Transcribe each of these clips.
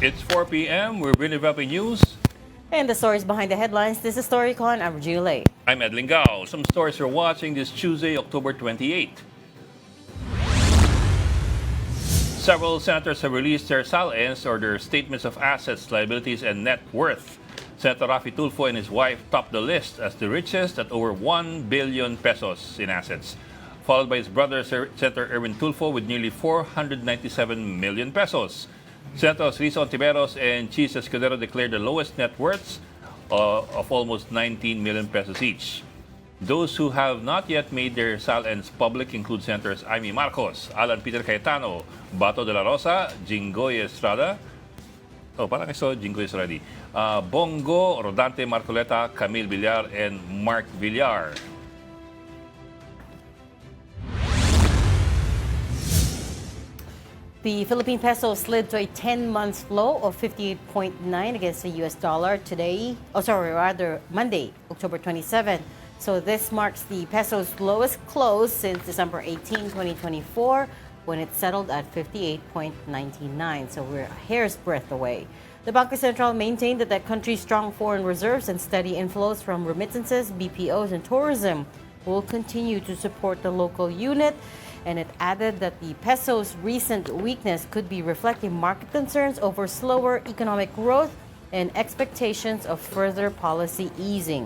It's 4 p.m. We're really developing news. And the stories behind the headlines. This is Storycon. I'm Regina. I'm Edlin Gao. Some stories you're watching this Tuesday, October 28. Several senators have released their SALNs, or their statements of assets, liabilities, and net worth. Senator Rafi Tulfo and his wife topped the list as the richest at over 1 billion pesos in assets, followed by his brother, Senator Erwin Tulfo, with nearly 497 million pesos. Senators Rizzo Ontiveros and Chis Escudero declared the lowest net worths of almost 19 million pesos each. Those who have not yet made their SALNs public include Senators Amy Marcos, Alan Peter Cayetano, Bato de la Rosa, Jinggoy Estrada, Jinggoy Estrada, Bongo, Rodante Marcoleta, Camille Villar, and Mark Villar. The Philippine peso slid to a 10-month low of 58.9 against the US dollar Monday, October 27. So this marks the peso's lowest close since December 18, 2024, when it settled at 58.99. So we're a hair's breadth away. The Bangko Sentral maintained that the country's strong foreign reserves and steady inflows from remittances, BPOs, and tourism will continue to support the local unit. And it added that the peso's recent weakness could be reflecting market concerns over slower economic growth and expectations of further policy easing.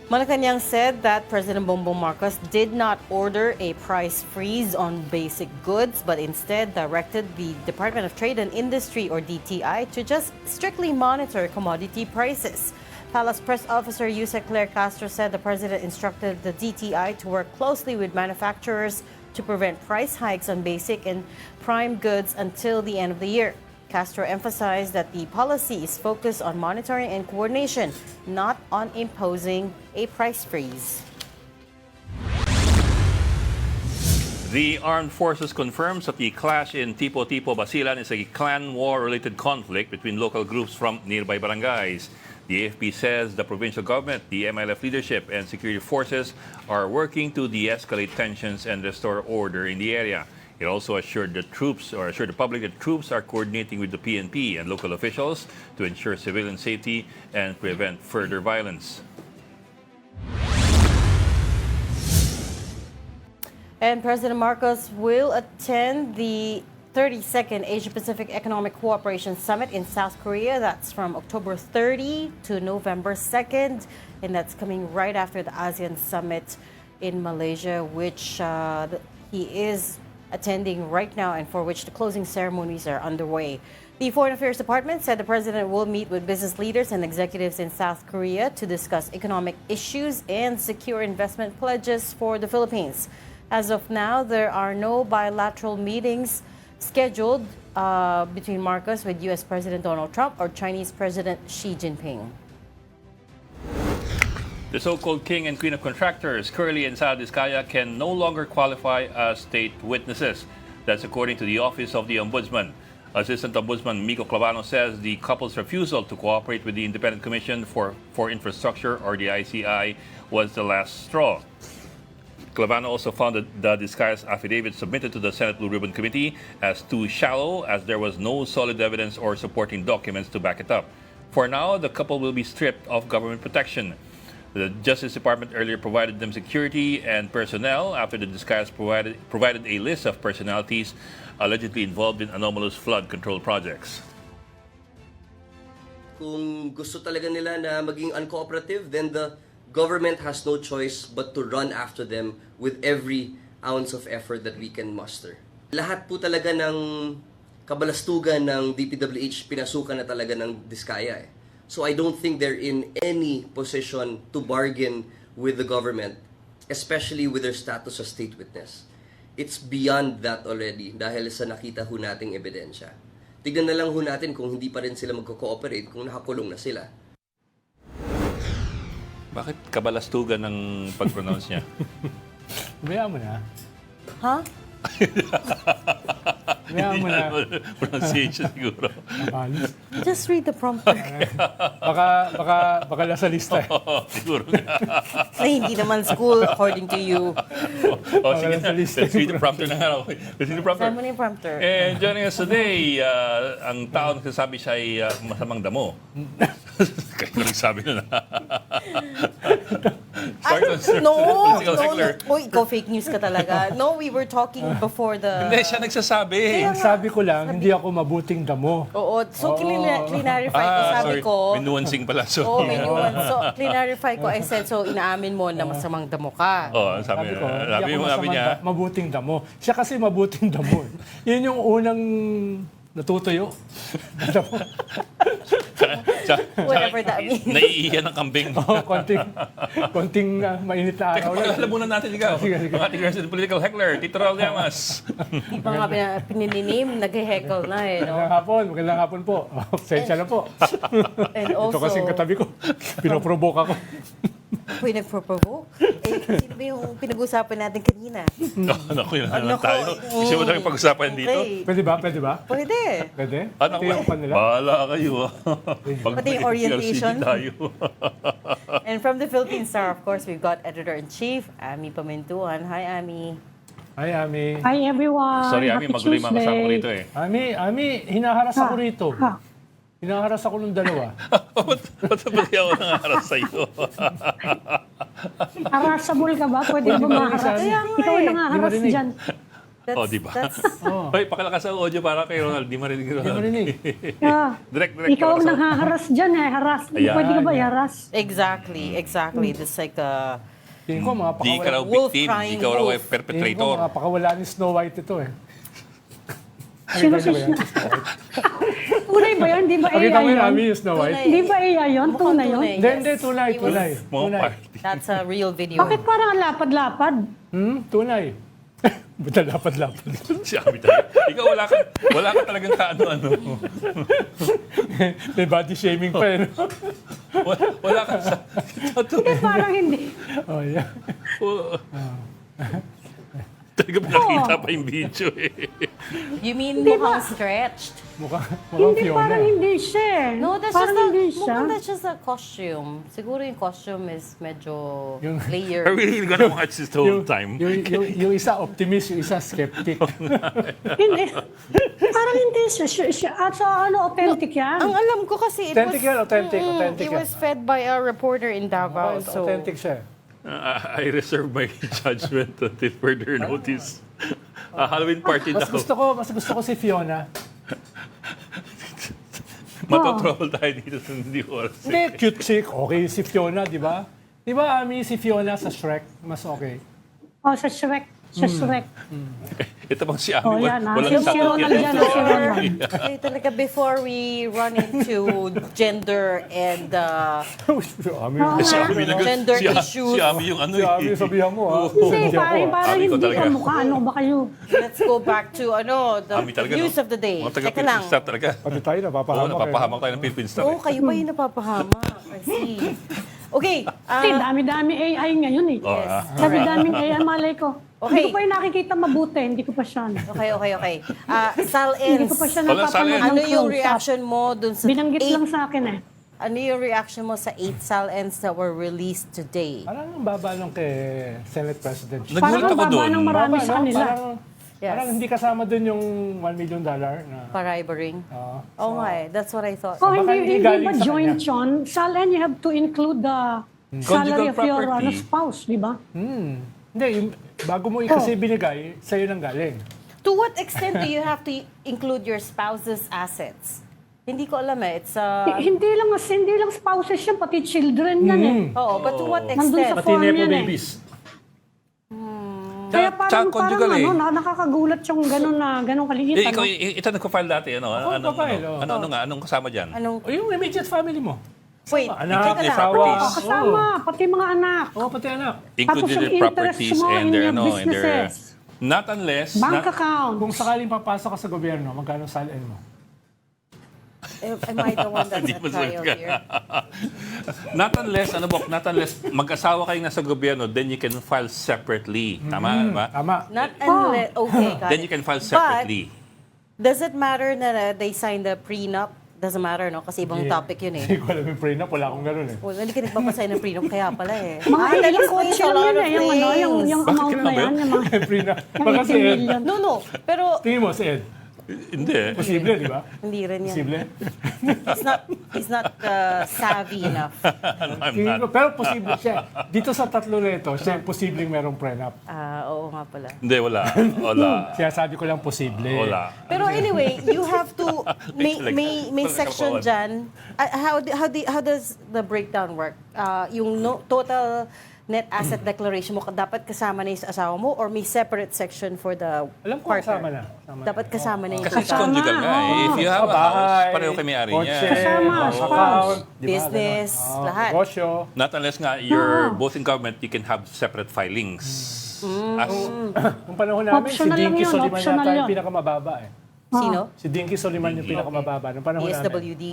Malacanang said that President Bongbong Marcos did not order a price freeze on basic goods, but instead directed the Department of Trade and Industry, or DTI, to just strictly monitor commodity prices. Palace Press Officer Yusek Claire Castro said the president instructed the DTI to work closely with manufacturers to prevent price hikes on basic and prime goods until the end of the year. Castro emphasized that the policy is focused on monitoring and coordination, not on imposing a price freeze. The armed forces confirms that the clash in Tipo-Tipo, Basilan is a clan war-related conflict between local groups from nearby barangays. The AFP says the provincial government, the MLF leadership, and security forces are working to de-escalate tensions and restore order in the area. It also assured the public that troops are coordinating with the PNP and local officials to ensure civilian safety and prevent further violence. And President Marcos will attend the 32nd Asia-Pacific Economic Cooperation Summit in South Korea. That's from October 30 to November 2nd. And that's coming right after the ASEAN Summit in Malaysia, which he is attending right now and for which the closing ceremonies are underway. The Foreign Affairs Department said the president will meet with business leaders and executives in South Korea to discuss economic issues and secure investment pledges for the Philippines. As of now, there are no bilateral meetings scheduled between Marcos with U.S. President Donald Trump or Chinese President Xi Jinping. The so-called king and queen of contractors, Curly and Sara Diskaya, can no longer qualify as state witnesses. That's according to the Office of the Ombudsman. Assistant Ombudsman Miko Clavano says the couple's refusal to cooperate with the Independent Commission for Infrastructure, or the ICI, was the last straw. Clavano also found that the Diskaya's affidavit submitted to the Senate Blue Ribbon Committee as too shallow, as there was no solid evidence or supporting documents to back it up. For now, the couple will be stripped of government protection. The Justice Department earlier provided them security and personnel after the Diskayas provided a list of personalities allegedly involved in anomalous flood control projects. Kung gusto talaga nila na maging uncooperative, then the government has no choice but to run after them with every ounce of effort that we can muster. Lahat po talaga ng kabalastugan ng DPWH pinasukan na talaga ng Diskaya eh. So I don't think they're in any position to bargain with the government, especially with their status as state witness. It's beyond that already dahil sa nakita ho nating ebidensya. Tignan na lang ho natin kung hindi pa rin sila magko-cooperate, kung nakakulong na sila. Bakit kabalastugan ng pag-pronounce niya? Bayaan mo na. Huh? Hayaan mo na. Pronunciation siguro. Alis. Just read the prompter. Baka nasa lista eh. Siguro nga. Na hindi naman school according to you. Sige na. Sa lista. Let's read the prompter na nga. Let's read the prompter. Saan mo na yung prompter? And joining us today, ang taon sabi siya ay masamang damo. Kayo na nagsabi na. No. Ikaw fake news ka talaga. No, we were talking before the... Hindi, siya nagsasabi. Ang sabi ko lang, hindi ako mabuting damo. Oo, so clarify ko, sabi sorry. ko... May nuancing pala. So, Oo, may nuance. So, clarify ko, I said, so inaamin mo na masamang damo ka. sabi Sabi ko, sabi hindi mo, ako sabi niya, mabuting damo. Siya kasi mabuting damo. Yun yung unang natutuyo. Whatever that means. naiiyan ng kambing. konting mainit na Teka, araw lang. pag-alam muna natin, ikaw. Sige. Ang ating resident political heckler, Tito Raul Llamas. Mga pinininim, nag-heckle na eh, no? Magandang hapon po. Sensya na po. And Ito also, kasing katabi ko. Pinoprovoke ako. pinag-provoke? Sino ba yung pinag-usapan natin kanina? Naku, yun na lang Nako, tayo. Gusto mo tayong pag-usapan dito? Okay. Pwede ba? Pwede? Pwede. Ito yung kanila. Bahala kayo. Pati yung orientation. tayo. And from the Philippine Star, of course, we've got Editor-in-Chief, Ami Pamintuan. Hi, Ami. Hi, Ami. Hi everyone. Sorry, Ami, Happy magulo yung mga kasama ko Tuesday. rito eh. Ami, hinaharas ako rito. Ha. Hinaharas ako ng dalawa. Ba't ba ako nangaharap sa'yo? Harassable ka ba? Pwede ba maharas? Kaya nga Ikaw eh. ang nangaharas Di marinig. dyan. Diba? That's Hoy, pakalakas ang audio para kay Ronald. Di marinig Hindi Ronald. marinig. Direct. Ikaw ang pakalakas ang- nangaharas dyan eh. Haras. Ayan. Pwede ka ba i-haras? exactly. It's like a... Tingin ko mga Di ka raw Wolf victim, crying di ka raw wolf. Tingin ko perpetrator. mga pakawala ni Snow White ito eh. Sino Nakita si niyo ba yan? Tunay ba yun? Di ba Pakita AI mo yung yun? Ami yung Snow White? Di ba AI yun? Mukhang Tunay yun? tunay. Hindi, Yes. tunay. He was- Mga party. That's a real video. Bakit parang ang lapad-lapad? Tunay. Buta lapad-lapad. Si Ami talaga. Ikaw wala ka talagang kaano-ano. May body shaming pa eh. No? Wala ka sa... Hindi, parang hindi. Oh, yeah. Talaga pinakita pa yung video eh. You mean mukhang stretched? Mukhang Hindi, Fiona. parang hindi siya eh. No, that's parang just hindi a, siya. mukhang that's just a costume. Siguro yung costume is medyo Yung- Are layered. we really gonna watch this the whole time? Yung isa optimist, yung isa skeptic. Hindi. Parang hindi siya. At sa ano, authentic yan. Ang alam ko kasi it Authentic was... yan, authentic It was fed by a reporter in Davao. So, Authentic siya. I reserve my judgment until further notice. Halloween party daw. Mas gusto ko si Fiona. Matotrouble tayo dito sa hindi oras. Hindi, cute chick. Okay si Fiona, di ba? Di ba, Ami, si Fiona sa Shrek, mas okay. Oh, sa Shrek. Sa Shrek. Ito bang si Oh, Ami? yan ha. Walang Si sakit Ronald yan. yan. Si Ronald. okay, talaga before we run into gender and Ami, Si Ami lang. Gender si, issues. Si Ami yung ano si Ami, eh. sabihan mo ha. Hindi, parang Ami ko hindi talaga. ka mukha. Ano ba kayo? let's go back to Ami the talaga, news no? of the day. Mga Teka lang. taga-Philippine Star talaga. Pati tayo Oo, napapahamak. napapahamak tayo ng Philippine Star. Oh, kayo ba yung napapahama? I see. Okay. Kasi dami-dami AI ngayon eh. Oh, Dami-daming AI, malay ko. Okay. Hindi ko pa yung nakikita mabuti. Hindi ko pa siya. Okay. Sal Hindi Ins, ko pa siya Wala, Sal napapanood Ins. ng ano yung close-up. reaction mo dun sa Binanggit eight, lang sa akin eh. ano yung reaction mo sa 8 Sal Ins that were released today? Parang ang baba nung kay Senate President. Nagulat Parang ang ako baba doon. ng marami Baba, sa no? kanila. Yes. Parang hindi kasama dun yung $1 million na. Paribaring? Oo. Oh my, that's what I thought. Oh, Baka hindi, hindi hindi galing ba sa joint kanya. yun? Salen, you have to include the Conjugal salary of your property. spouse, di ba? Hindi, bago mo kasi binigay, sa'yo nang galing. To what extent do you have to include your spouse's assets? Hindi ko alam eh. It's Hindi lang spouses yan, pati children yan eh. Oo, but to what Nandun extent? sa Pati form nepo yan eh. babies. Kaya parang conjugal eh. nakakagulat yung ganun kaliit. Ikaw, ito nagko-file dati, ano? nagko-file, oh. Anong kasama dyan? Anong, O yung immediate family mo. wait, Anak, teka lang. asawa. properties. Kasama, pati mga anak. Oo, pati anak. Included yung their interest properties mo and in their, your ano, and their... businesses. Not unless... Bank not- account. Kung sakaling papasok ka sa gobyerno, magkano salin mo? Am I the one that's Hindi at mo trial ka. here? Not unless mag-asawa kayo na sa gobyerno, then you can file separately. Tama ba? Tama. Not unless, okay, got Then it. you can file But, separately. Does it matter na they signed the prenup? Doesn't matter, no? Kasi ibang topic yun eh. Hindi ko alam yung prenup, wala akong ganun eh. Well, hindi ka nagpapasign ng prenup, kaya pala eh. Mga that kotse explains a lang lot yun of eh. Yung ano, yung Bakit amount na kailangan ba yan. Yung mga Prenup. yung Baka si 18 Ed. million. No. Pero Tingin mo si Ed. Hindi. Posible, di ba? hindi rin yan. Posible. He's not savvy enough. I'm Tingin ko, not. pero posible siya. Dito sa tatlo na ito, siya posibleng merong prenup. Oo nga pala. Hindi, wala. Kaya sabi ko lang posible. Wala. Pero anyway, you have to may section dyan. How does the breakdown work? Yung total net asset declaration mo dapat kasama na yung sa asawa mo or may separate section for the Alam ko, partner? kasama na. Kasama na. Dapat kasama na yung Kasi it's total. conjugal nga eh. If you have a house, pareho kay may-ari niya. kotse, Kasama, account, di ba, Business, ganun. lahat. Negosyo. Not unless nga you're both in government, you can have separate filings. As, Nung panahon namin, si Optional lang Dinky yun, Soliman optional yata yung yun. pinakamababa eh. Sino? Si Dinky Soliman yung pinakamababa. Nung panahon namin. DSWD.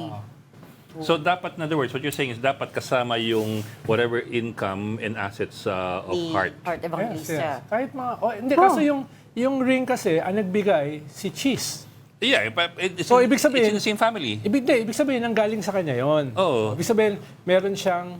so dapat, in other words, what you're saying is dapat kasama yung whatever income and assets of Ni Heart. Heart Yes, Evangelista. yes. Kahit mga, hindi, kaso yung ring kasi, ang nagbigay, si Cheese. Yeah, but it's, So, ibig sabihin- it's in the same family. Ibig sabihin, nang galing sa kanya yon. Oo. Ibig sabihin, meron siyang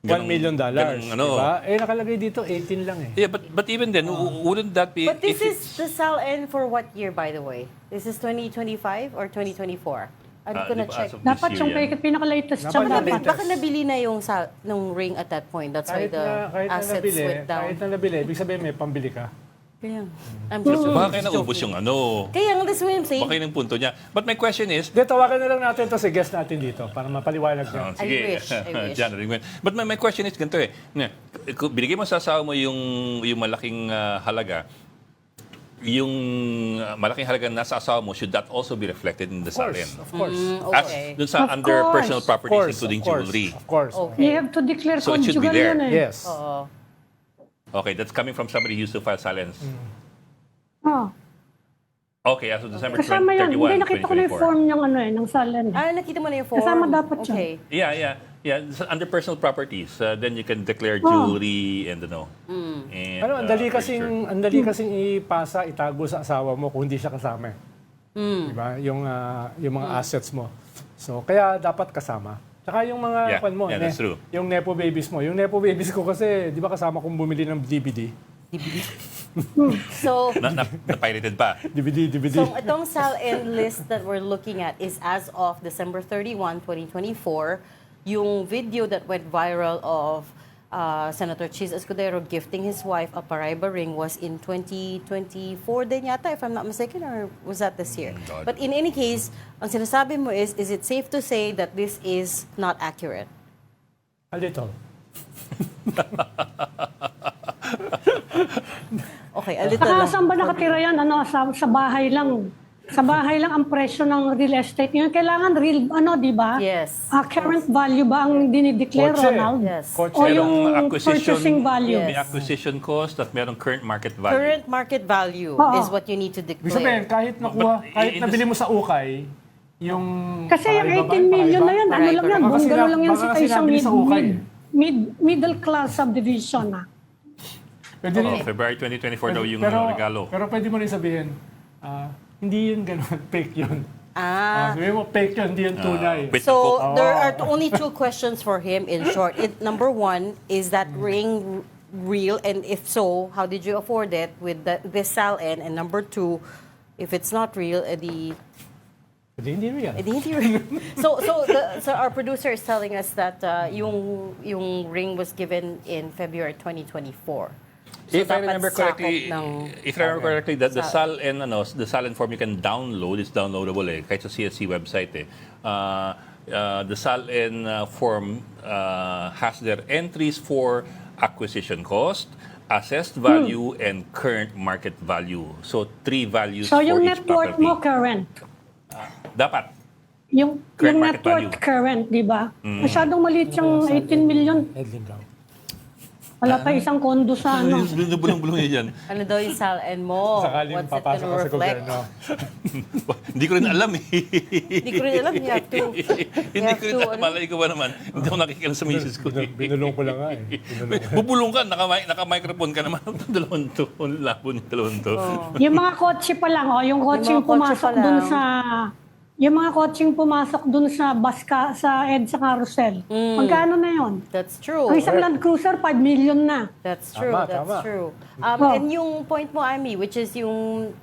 $1 million. ganung ano. Diba? Eh, nakalagay dito, 18 lang eh. Yeah, but even then, wouldn't that be... But this if is the SALN for what year, by the way? This is 2025 or 2024? Hindi ko na check. Dapat yung pinaka-latest siya Dapat dapat. Baka nabili na yung nung ring at that point. That's why the assets went down. kahit na nabili, ibig sabihin may pambili ka. Kaya, I'm just Baka kayo naubos yung ano. Kaya nga, that's what I'm saying. Baka yun ang punto niya. But my question is, Hindi, tawagan na lang natin to si guest natin dito para mapaliwanag niya. I wish. John Ringwin. But my question is ganito eh. Kung binigay mo sa asawa mo yung malaking halaga, yung malaking halaga na nasa asawa mo, should that also be reflected in the Of course, SALN? of course. As dun sa Of under course. personal Of properties, course, including of course, jewelry. Of course. Okay. You have to declare So it should be conjugal there. yun eh. Yes. Oo. Okay, that's coming from somebody who used to file SALNs. Oh. Okay, as of December Kasama yan. 31, Hindi, nakita ko na yung 2024. form niyang ano eh, ng SALN. Nakita mo na yung form? Kasama dapat siya. Okay. Yeah. So under personal properties, then you can declare jewelry and ano. And, Pero ang furniture. dali kasing ipasa, itago sa asawa mo kung hindi siya kasama eh. Diba? Yung mga assets mo. So, kaya dapat kasama. Tsaka yung mga Yeah, kwan mo, yeah, that's true. yung Nepo babies mo. Yung Nepo babies ko kasi, di ba kasama kong bumili ng DVD? So, Na-pirated pa. DVD. so itong SALN list that we're looking at is as of December 31, 2024. Yung video that went viral of Senator Cheese Escudero gifting his wife a Paraiba ring was in 2024 din yata, if I'm not mistaken, or was that this year? God. But in any case, ang sinasabi mo is it safe to say that this is not accurate? A little. Okay, a little Saka lang. saan ba nakatira yan? Ano, sa bahay lang. Sa bahay lang ang presyo ng real estate. Yun, kailangan real, ano, di ba? Yes. Current value ba ang dinideclare, Kotse. Ronald? Yes. Kotse. O Merong yung acquisition, purchasing value. Yes. may acquisition cost at merong current market value. Current market value Oo. is what you need to Ibig sabihin, declare. kahit nakuha, But kahit in nabili the- mo sa ukay, yung... Kasi yung Paraiba ba? 18 million na Paraiba? yan, ano lang yan, Baka bungalow lang yan baka sa isang sinabili sa ukay. middle class subdivision. Pwede rin. February 2024 daw yung pero, regalo. Pero pwede mo rin sabihin, hindi yun ganun, fake yun. Ah. Sabihin mo, fake yun, hindi yun tunay. Wait, So Coke. there are only two questions for him in short. Number one, is that ring real? And if so, how did you afford it with this SALN? And number two, if it's not real, Hindi real. hindi real. So our producer is telling us that yung ring was given in February 2024. So If I dapat remember sakop correctly, ng- the SALN form you can download, it's downloadable eh, kahit sa CSC website eh. The SALN form has their entries for acquisition cost, assessed value, and current market value. So, 3 values So for yung each net worth property. mo current. Dapat. Yung Current net market worth value. current, di ba? Masyadong maliit yung 18 million. Edlin daw. Wala pa isang kondo sa ano. Bulong-bulong niya dyan. Ano daw yung SALN mo? Sakaling What's it papasok gonna ka sa reflect? gobyerno. Hindi ko rin alam eh. Hindi ko rin alam. You have to. Hindi ko rin alam. Malay ko ba naman? Hindi ako nakikilang sa misis ko. Binulong ko lang nga eh. Binulong ko. Bubulong ka, naka-microphone ka naman. Dalawang to. Labo niya, dalawang to. Yung mga kotse pa lang, yung kotseng mga kotse pumasok pa lang. dun sa... Yung mga kotseng pumasok dun sa sa EDSA carousel. Magkano na yon? That's true. Ang isang Land Cruiser, 5 million na. That's true. Tama, That's tama. true. Oh. And yung point mo, Amy, which is yung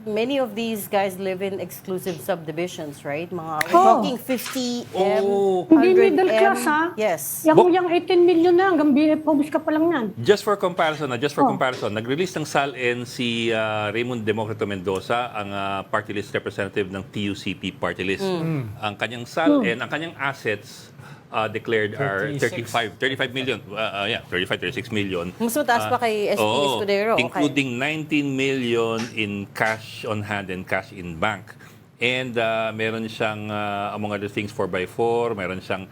many of these guys live in exclusive subdivisions, right? Mga we're Oh. talking 50M, Oh. 100M. Hindi middle class, ha? Yes. Yung 18 million na, hanggang BFOs ka pa lang yan. Just for comparison, nag-release ng SALN si Raymond Democrito Mendoza, ang party list representative ng TUCP party list. Ang kanyang SALN, ang kanyang assets declared are 35 million. 36 million. Mas mataas pa kay SP Escudero. Okay. Including 19 million in cash on hand and cash in bank. And meron siyang, among other things, 4x4, meron siyang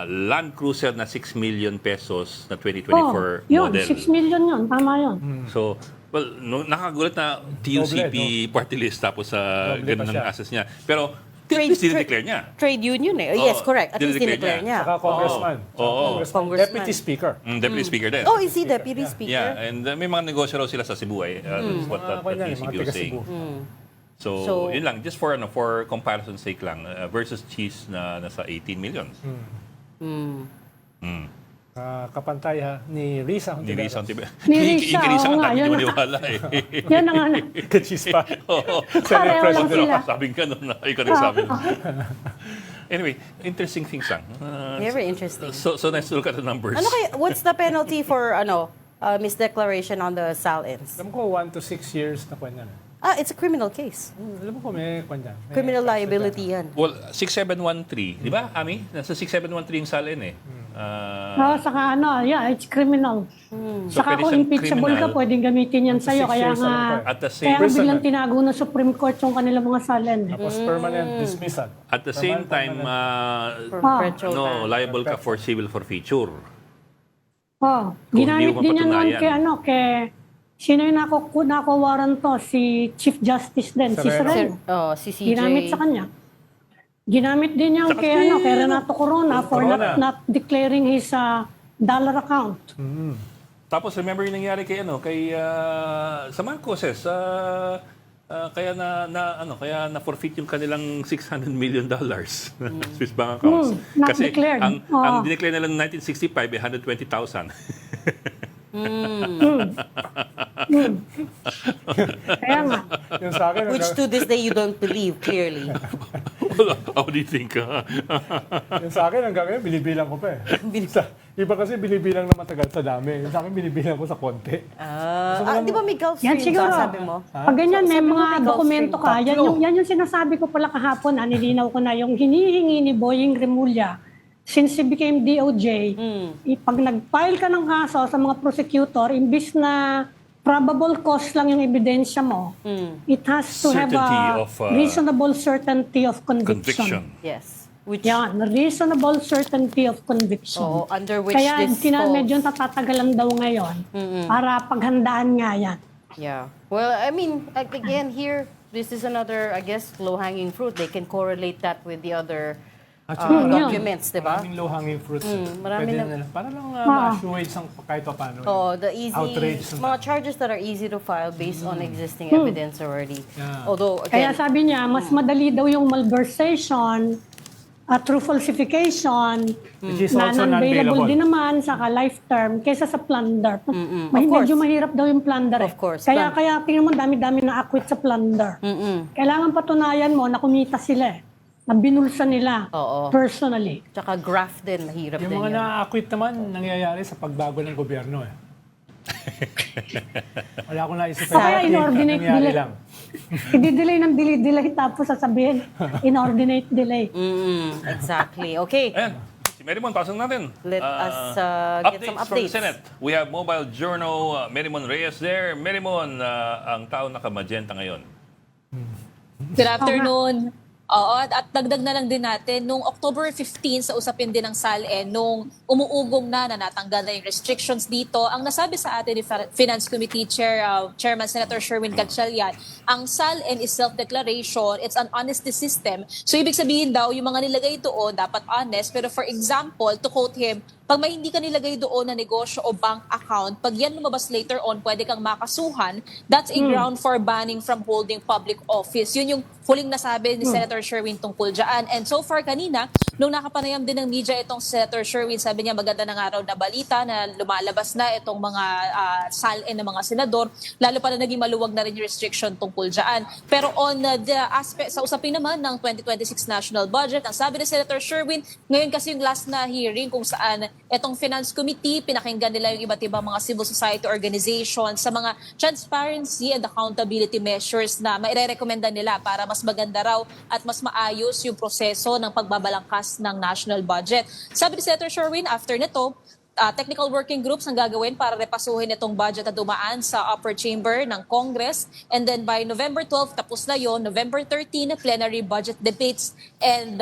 Land Cruiser na 6 million pesos na 2024 yun, model. 6 million yun. Tama yun. So, well, nakagulat na TUCP party list tapos sa Doble ganun pa ng siya. assets niya. Pero, at least dineclare niya. Trade union eh. Yes, correct. At least dineclare dineclare niya. Saka congressman. Oo. Congressman. Deputy speaker. Deputy Speaker din. Oh, is he deputy speaker? Yeah, and may mga negosyo raw sila sa Cebu eh. That's what Mga kanya, TUCP mga was taga saying. Cebu. So, yun lang. Just for comparison sake lang. Versus cheese na nasa 18 million. Kapantay ha, ni Risa. Ni Risa Ontiveros. Ni Risa, Yung Risa oo nga, nga, hindi yan. maniwala eh. Yan ang ano. Kachis pa. Oo. Pareho lang Pero sila. sabi ka nun, ikaw rin sabi. Anyway, interesting things lang. Very interesting. So nice to look at the numbers. Ano kaya, what's the penalty for misdeclaration on the SALNs? Alam ko 1 to 6 years na kwan yan. It's a criminal case. Alam ko may kwan yan. May Criminal kaso liability yan. Well, 6713, di ba, Ami? Nasa 6713 yung salin eh. Saka it's criminal. So, Saka pwede kung siyang impeachable ka, criminal. pwedeng gamitin yan sa'yo. 6 Kaya years nga, ano At the kaya same nga biglang Imprisonment. tinago ng Supreme Court yung kanilang mga salen. Tapos permanent dismissal. At the same time, Perpetual ban. liable ka for civil forfeiture. Ginamit Kung di mo din yan noon mapatunayan. kay sino yung nakuwaran to? Si Chief Justice din, si Sereno. Sereno. Si CJ. Ginamit sa kanya. Ginamit din yan kay Renato Corona for not declaring his dollar account. Tapos remember yung nangyari kay sa Marcoses, kaya na forfeit yung kanilang $600 million Swiss bank accounts. Not Kasi declared. ang dineclare nila ng 1965 ay 120,000. Kaya nga. Yung sa akin, Which to this day you don't believe, clearly. How do you think? yung sa akin hanggang ngayon, binibilang ko pa eh. Iba kasi binibilang na matagal sa dami. Yung sa akin, binibilang ko sa konti. Di ba may Gulf Yan Stream siguro. sabi mo? Pag ganyan, may Sabi mo mga may Gulf dokumento Stream. ka. Yan yung sinasabi ko pala kahapon, nilinaw ko na, yung hinihingi ni Boying Remulla since he became DOJ, pag nag-file ka ng kaso sa mga prosecutor, imbis na probable cause lang yung ebidensya mo, it has to have Certainty a of, reasonable certainty of conviction. Yes. Which, Yan, reasonable certainty of conviction. under which Kaya this medyo falls. tatatagalan daw ngayon para paghandaan nga yan. Yeah. Well, I mean, again, here, this is another, I guess, low-hanging fruit. They can correlate that with the other documents, di ba? Maraming low-hanging fruits. marami Pwede na- nila. Para lang ma-assuage ang kahit pa paano. The easy, Outrage. mga charges that are easy to file based on existing evidence already. Yeah. Although, Kaya again, sabi niya, mas madali daw yung malversation, true falsification, Which is na also non-bailable non-bailable. din naman, saka life term, kaysa sa plunder. Of course. Medyo mahirap daw yung plunder. Of course. Kaya tingnan mo, dami-dami na acquit sa plunder. Kailangan patunayan mo na kumita sila na binulsa nila personally. tsaka graph din, mahirap Yung din mga yun. na-acquit naman, nangyayari sa pagbago ng gobyerno eh. Wala akong naisip. Kaya inordinate nangyari delay. lang. I-delay ng delay tapos sasabihin, inordinate delay. Exactly. Okay. Ayan, si Merimon, pasok natin. Let us get some Updates from the updates. Senate. We have Mobile Journal, Merimon Reyes there. Merimon, ang tao naka-magenta ngayon. Good afternoon. Oo, at dagdag na lang din natin, nung October 15 sa usapin din ng SALN, nung umuugong na natanggal na yung restrictions dito, ang nasabi sa atin ni Finance Committee Chairman Senator Sherwin Gatchalian, ang SALN is self-declaration, it's an honesty system. So ibig sabihin daw, yung mga nilagay doon dapat honest, pero for example, to quote him, pag may hindi ka nilagay doon na negosyo o bank account, pag yan lumabas later on, pwede kang makasuhan. That's a ground for banning from holding public office. Yun yung huling nasabi ni Senator Sherwin tungkol dyan. And so far kanina, nung nakapanayam din ng media itong Senator Sherwin, sabi niya maganda na nga raw na balita na lumalabas na itong mga SALN ng mga senador, lalo pa na naging maluwag na rin yung restriction tungkol dyan. Pero on the aspect, sa usapin naman ng 2026 national budget, ang sabi ni Senator Sherwin, ngayon kasi yung last na hearing kung saan itong Finance Committee, pinakinggan nila yung iba't ibang mga civil society organizations sa mga transparency and accountability measures na maire-recommenda nila para mas maganda raw at mas maayos yung proseso ng pagbabalangkas ng national budget. Sabi ni Senator Sherwin, after nito, technical working groups ang gagawin para repasuhin itong budget na dumaan sa upper chamber ng Congress. And then by November 12, tapos na yon. November 13, plenary budget debates. And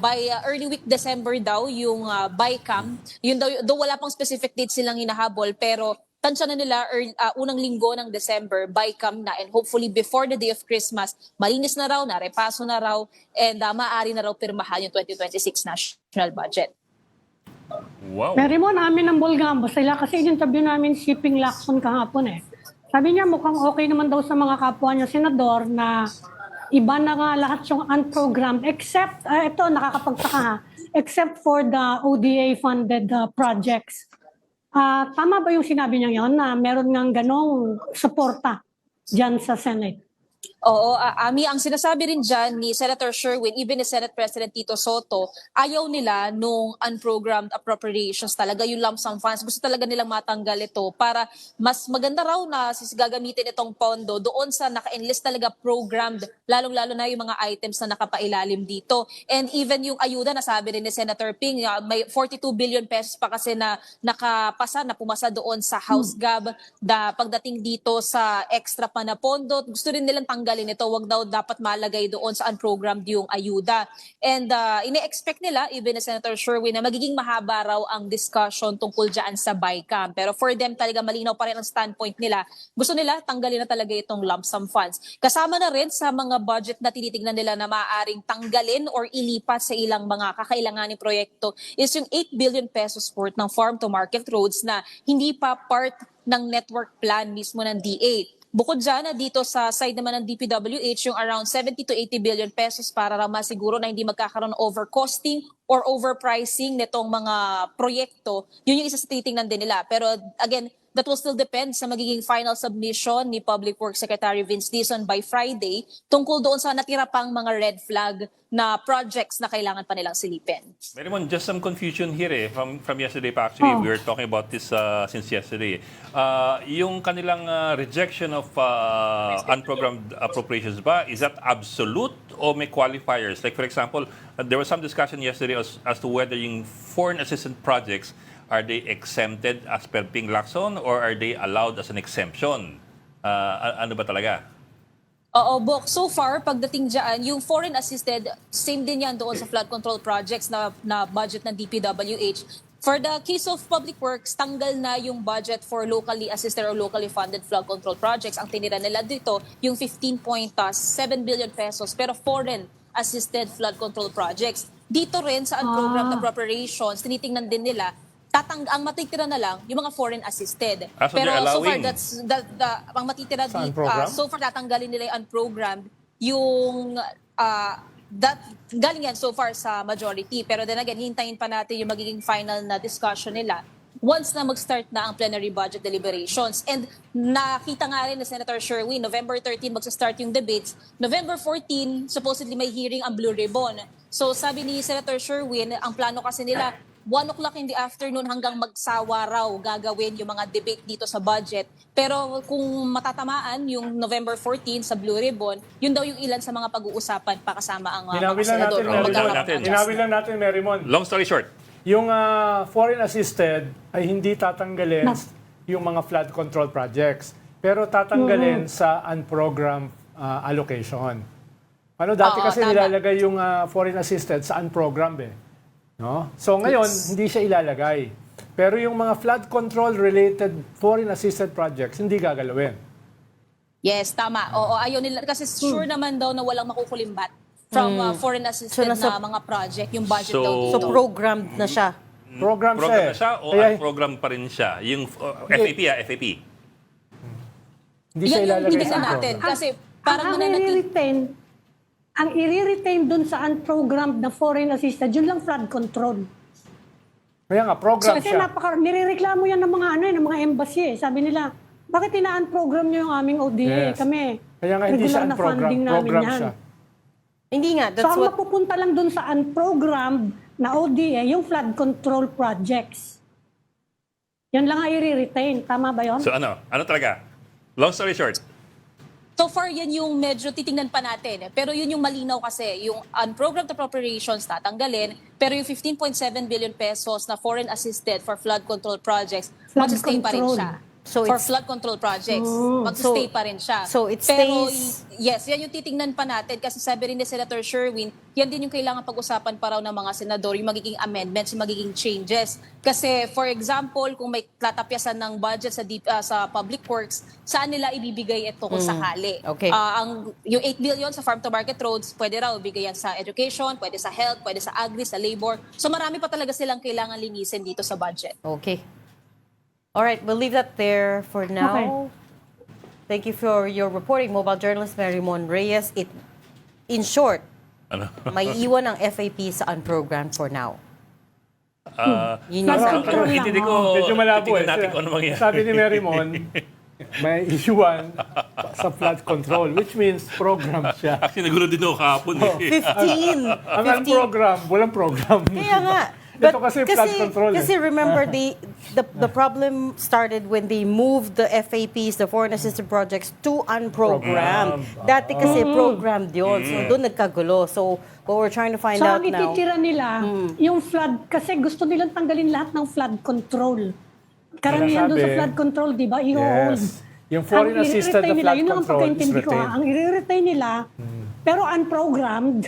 by early week December daw, yung BICAM, yun daw, wala pang specific date silang hinahabol, pero tansya na nila unang linggo ng December, BICAM na, and hopefully before the day of Christmas, malinis na raw, narepaso na raw, and maaari na raw pirmahan yung 2026 national budget. Wow. Meron namin ng Bolgambo sila kasi in-interview namin si Ping Lacson kahapon eh. Sabi niya mukhang okay naman daw sa mga kapwa niya senador na iba na nga lahat yung unprogrammed except, ito nakakapagtaka ha, except for the ODA funded projects. Tama ba yung sinabi niya yon na meron ngang ganong suporta dyan sa Senate? Oo, Ami, ang sinasabi rin dyan ni Senator Sherwin, even ni Senate President Tito Soto, ayaw nila nung unprogrammed appropriations talaga, yung lump sum funds. Gusto talaga nilang matanggal ito para mas maganda raw na gagamitin itong pondo doon sa naka-enlist talaga programmed, lalong-lalo na yung mga items na nakapailalim dito. And even yung ayuda, nasabi rin ni Senator Ping, may 42 billion pesos pa kasi na pumasa doon sa House Gab pagdating dito sa extra pa na pondo. Gusto rin nilang tanggalin ito, wag daw dapat malagay doon sa unprogrammed yung ayuda. And ine-expect nila, even na Senator Sherwin, na magiging mahaba raw ang discussion tungkol dyan sa BICAM. Pero for them talaga malinaw pa rin ang standpoint nila. Gusto nila tanggalin na talaga itong lump sum funds. Kasama na rin sa mga budget na tinitingnan nila na maaaring tanggalin or ilipat sa ilang mga kakailanganing proyekto is yung 8 billion pesos worth ng farm to market roads na hindi pa part ng network plan mismo ng DA. Bukod dyan, dito sa side naman ng DPWH, yung around 70 to 80 billion pesos para raw masiguro na hindi magkakaroon ng overcosting or overpricing nitong mga proyekto. Yun yung isa sa titingnan din nila. Pero again, that will still depend sa magiging final submission ni Public Works Secretary Vince Dizon by Friday tungkol doon sa natira pang mga red flag na projects na kailangan pa nilang silipin. Meron just some confusion here from yesterday pa actually. We were talking about this since yesterday. Yung kanilang rejection of unprogrammed appropriations ba, is that absolute o may qualifiers? Like for example, there was some discussion yesterday as to whether yung foreign assistance projects, are they exempted as per Ping Lacson or are they allowed as an exemption? Ano ba talaga? Oo, Bok. So far, pagdating dyan, yung foreign assisted, same din yan doon sa flood control projects na budget ng DPWH. For the case of Public Works, tanggal na yung budget for locally assisted or locally funded flood control projects. Ang tinira nila dito, yung 15.7 billion pesos, pero foreign assisted flood control projects. Dito rin sa unprogrammed appropriations, tinitingnan din nila, ang matitira na lang yung mga foreign assisted. So pero so far allowing ang matitira so far tatanggalin nila yung unprogrammed, yung galing yan so far sa majority. Pero then again, hintayin pa natin yung magiging final na discussion nila once na mag-start na ang plenary budget deliberations. And nakita nga rin na Senator Sherwin, November 13 magsa-start yung debates. November 14, supposedly may hearing ang Blue Ribbon. So sabi ni Senator Sherwin, ang plano kasi nila 1 o'clock in the afternoon hanggang magsawa raw gagawin yung mga debate dito sa budget. Pero kung matatamaan yung November 14 sa Blue Ribbon, yun daw yung ilan sa mga pag-uusapan pa kasama ang mga senador. Hinawin lang natin, Marymon. Long story short. Yung foreign assisted ay hindi tatanggalin yung mga flood control projects. Pero tatanggalin sa unprogrammed allocation. Ano, dati Oo, kasi tama. nilalagay yung foreign assistance sa unprogrammed eh. No? So ngayon, hindi siya ilalagay. Pero yung mga flood control related foreign assisted projects, hindi gagalawin. Yes, tama. Oo, ayaw nila. Kasi sure naman daw na walang makukulimbat from foreign assisted So, na mga project, yung budget So, daw So dito. programmed na siya. Program siya Program eh. na siya o Kaya unprogram pa rin siya? Yung FAP FAP. hindi siya Yan yung ilalagay sa titignan natin. unprogrammed. Kasi parang mananatili. Ang i-retain dun sa unprogrammed na foreign assistance, yun lang flood control. Kaya nga, So, program kasi siya. nirereklamo yan ng mga ng mga embassy eh. Sabi nila, bakit ina-unprogram nyo yung aming ODA? Yes. Kami, Kaya nga hindi siya regular na unprogram. funding namin Program yan. siya. Hindi nga, So, that's ang what... mapupunta lang dun sa unprogrammed na ODA, yung flood control projects. Yan lang ang i-retain. Tama ba yun? So ano? Ano talaga? Long story short. So far, yan yung medyo titingnan pa natin. Pero yun yung malinaw kasi, yung unprogrammed appropriations tatanggalin, pero yung 15.7 billion pesos na foreign assisted for flood control projects, Flood mag-stay pa rin control. siya. So for it's- flood control projects, So- mag-stay pa rin siya. so it Pero, stays- yes, yan yung titingnan pa natin kasi sabi rin ni Senator Sherwin, yan din yung kailangan pag-usapan pa raw ng mga senador, yung magiging amendments, yung magiging changes. Kasi, for example, kung may tatapyasan ng budget sa public works, saan nila ibibigay ito kung sakali? Okay. Yung 8 billion sa farm to market roads, pwede raw ibigay yan sa education, pwede sa health, pwede sa agri, sa labor. So marami pa talaga silang kailangan linisin dito sa budget. Okay. All right, we'll leave that there for now. Thank you for your reporting, mobile journalist Mary Mon Reyes. In short, Ano? may iwan ang FAP sa unprogrammed for now. Yun yung Flood sabi. control lang. Hindi ko, Medyo malabo titignan eh. natin kung ano mangyayari. Sabi ni Mary Mon, may issue sa flood control, which means program siya. Actually, nagulo din ako kahapon eh. 15. Ang unprogram, walang program. Kaya nga. Ito kasi flood control eh. Kasi remember, the problem started when they moved the FAPs, the foreign assisted projects, to unprogrammed. Dati kasi programmed yun. So doon nagkagulo. So what we're trying to find So, out ang now. ititira nila, yung flood, kasi gusto nilang tanggalin lahat ng flood control. Karamihan doon sa Sinasabi, flood control, di ba? I-hold. Yes. Yung foreign Ang assisted na i-retain nila, flood yun lang ang control is pagkaintindi ko. retained. Ang i-retain nila, pero unprogrammed.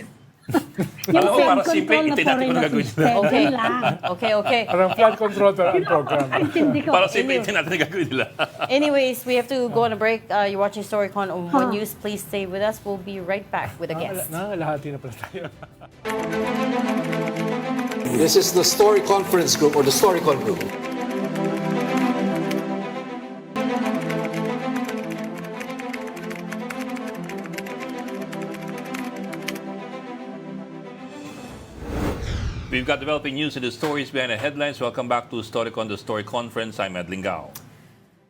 Yung Alam mo, flood para simple, control na itin natin foreign kung gagawin nila. assisted. Okay. Yun lang. Okay. Parang flood control pero unprogram. Intindi ko. Para simple, natin ang gagawin nila. Anyways, we have to go on a break. You're watching Storycon on One News. Please stay with us. We'll be right back with a guest. Nakalahati na pala tayo. This is the Story Conference Group or the Storycon Group. We've got developing news and the stories behind the headlines. Welcome back to Storycon, the Story Conference. I'm Ed Lingao.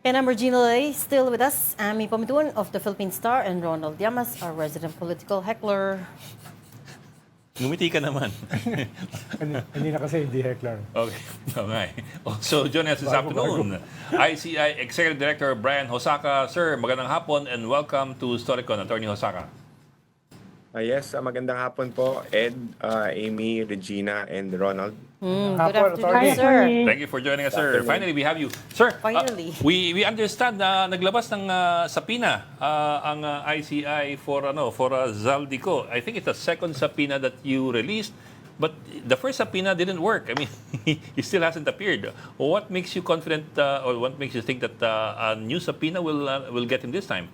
And I'm Regina Lay, still with us. Ami Pamituan of the Philippine Star and Ronald Llamas, our resident political heckler. Ngumiti ka naman. Hindi na kasi hindi heckler. Okay. Okay. Also, joining us this afternoon, ICI Executive Director Brian Hosaka. Sir, magandang hapon and welcome to Storycon, Attorney Hosaka. Yes, magandang hapon po, Ed, Amy, Regina, and Ronald. Good Hapon, afternoon, Attorney. sir. Thank you for joining us, sir. Finally, we have you. Sir, Finally. we understand na naglabas ng subpoena ang ICI for Zaldy Co. I think it's the second subpoena that you released, but the first subpoena didn't work. I mean, he still hasn't appeared. What makes you confident or what makes you think that a new subpoena will get him this time?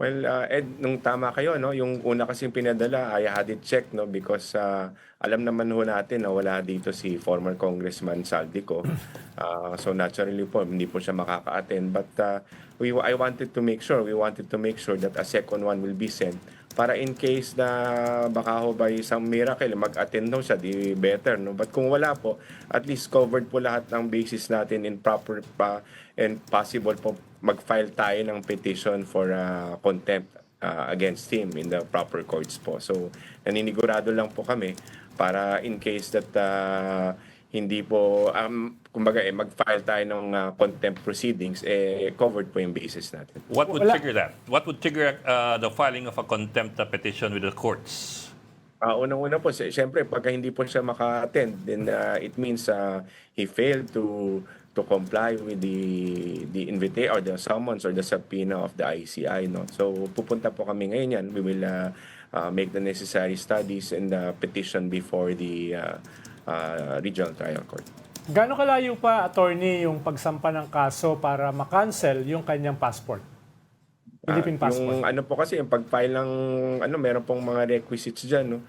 Well, Ed, nung tama kayo, no, yung una kasing pinadala, I had it checked, no, because alam naman ho natin na wala dito si former Congressman Zaldy Co. So naturally po, hindi po siya makaka-attend. But we wanted to make sure that a second one will be sent para in case na baka ho by some miracle mag-attend ho siya, di better, no? But kung wala po, at least covered po lahat ng basis natin in proper and possible po mag-file tayo ng petition for contempt against him in the proper courts po. So, naninigurado lang po kami para in case that hindi po, kumbaga mag-file tayo ng contempt proceedings, covered po yung basis natin. What would Wala. trigger that? What would trigger the filing of a contempt petition with the courts? Unang-una po, siyempre, pagka hindi po siya maka-attend, then it means he failed to to comply with the invitation or the summons or the subpoena of the ICI, no. So pupunta po kami ngayon yan. We will make the necessary studies and petition before the regional trial court. Gaano kalayo pa, attorney, yung pagsampa ng kaso para ma-cancel yung kanyang passport? Philippine passport. Yung ano po kasi, yung pag-file ng meron pong mga requisites diyan, no.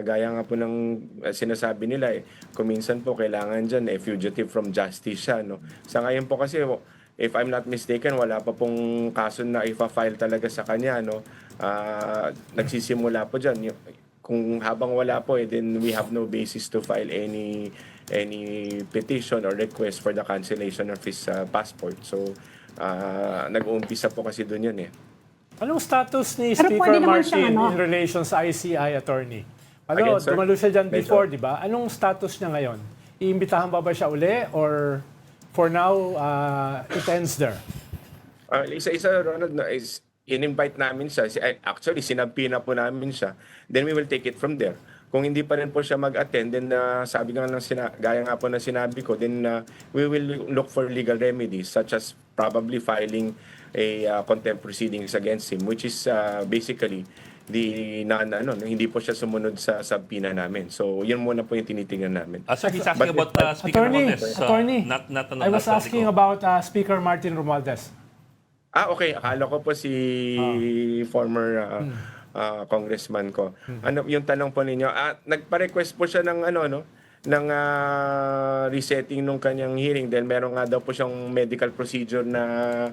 Gaya nga po ng sinasabi nila kuminsan po kailangan diyan fugitive from justice siya, no. Sa ngayon po kasi, if I'm not mistaken, wala pa pong kaso na ifa-file talaga sa kanya, no. Nagsisimula po diyan. Kung habang wala po, then we have no basis to file any petition or request for the cancellation of his passport. So nag-uumpisa po kasi doon yun. Anong status ni Pero Speaker pwede naman Martin siyang in relation sa ICI, attorney? Again, sir? Tumalo siya dyan Medyo. before, di ba? Anong status niya ngayon? Iimbitahan ba siya uli or for now, it ends there? Isa-isa, Ronald, is in-invite namin siya. Actually, sinabpina po namin siya. Then we will take it from there. Kung hindi pa rin po siya mag-attend, then sabi nga gaya nga po na sinabi ko, then we will look for legal remedies such as probably filing a contempt proceedings against him, which is basically hindi po siya sumunod sa subpoena namin. So, yun muna po yung tinitingnan namin. Sir, he's asking about Speaker Romualdez. Attorney, not I was Zaldy asking Co. about Speaker Martin Romualdez. Okay. Akala ko po si former congressman ko. Ano yung tanong po ninyo? Nagpa-request po siya ng ng resetting nung kanyang hearing dahil meron nga daw po siyang medical procedure na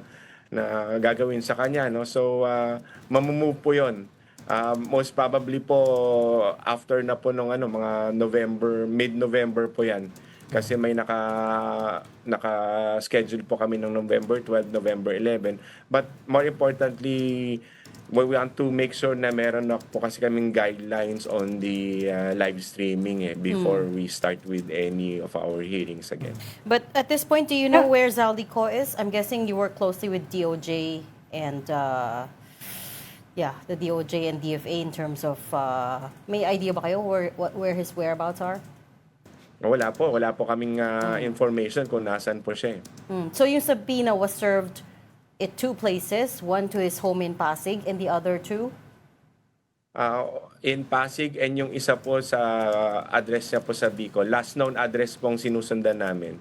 gagawin sa kanya, no. So mamumove po 'yon. Most probably po after na po nung mga mid-November po 'yan. Kasi may naka-schedule po kami ng November 12, November 11. But more importantly, we want to make sure na meron na po kasi kaming guidelines on the live streaming before we start with any of our hearings again. But at this point, do you know where Zaldy Co is? I'm guessing you work closely with DOJ and the DOJ and DFA in terms of may idea ba kayo where his whereabouts are? Wala po kaming information kung nasaan po siya. So yung subpoena was served at two places, one to his home in Pasig and the other two? In Pasig and yung isa po sa address niya po sa Bicol. Last known address pong sinusundan namin.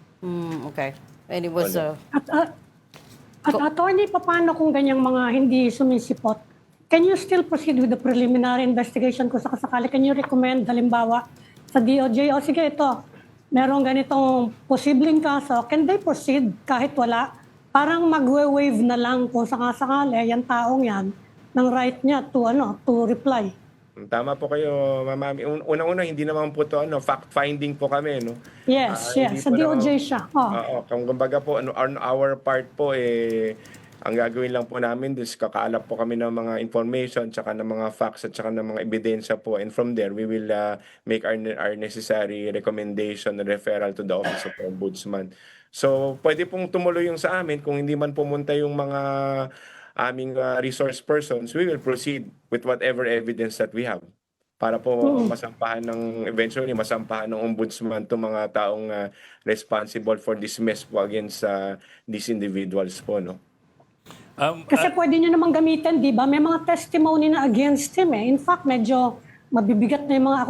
Okay. And it was At attorney, paano kung ganyang mga hindi sumisipot? Can you still proceed with the preliminary investigation kung sakasakali? Can you recommend, halimbawa, sa DOJ, sige ito, merong ganitong posibleng kaso, can they proceed kahit wala? Parang magwe-wave na lang kung sakasakali, yung taong yan, ng right niya to reply. Tama po kayo, Mami. Unang-una, hindi naman po ito, fact-finding po kami, no? Yes. Sa DOJ siya. Kung kumbaga po, on our part po, ang gagawin lang po namin is kakaalap po kami ng mga information, tsaka ng mga facts, at tsaka ng mga ebidensya po. And from there, we will make our necessary recommendation and referral to the Office of Ombudsman. So, pwede pong tumuloy yung sa amin. Kung hindi man pumunta yung mga aming resource persons, we will proceed with whatever evidence that we have para po eventually masampahan ng ombudsman itong mga taong responsible for this mess po against these individuals po, no? Kasi pwede nyo namang gamitin, di ba? May mga testimony na against him In fact, medyo mabibigat na yung mga